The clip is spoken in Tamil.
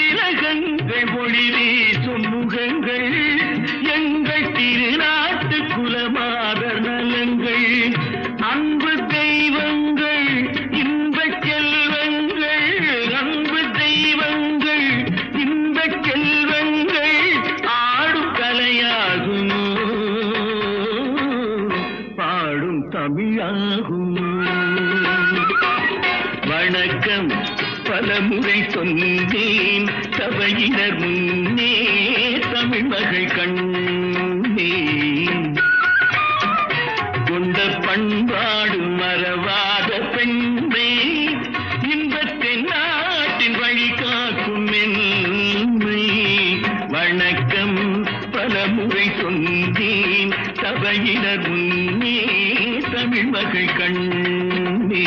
திலகங்கள் மொழி வீசும் முகங்கள் எங்கள் திருநாட்டு குலமாதர் நலங்கள் அன்பு தெய்வங்கள் இன்பச் செல்வங்கள் அன்பு தெய்வங்கள் இன்பச் செல்வங்கள் ஆடும் கலையாகுமோ பாடும் தமிழாகுமோ வணக்கம் பலமுறை சொன்னேன் சபையினர் முன்னே தமிழ் மகள் கண்ணே கொண்ட பண்பாடு மறவாத பெண்ணே இன்பத்தின் நாட்டின் வழி காக்கும் மென்மை வணக்கம் பலமுறை சொன்னேன் சபையினர் முன்னே தமிழ் மகள் கண்ணே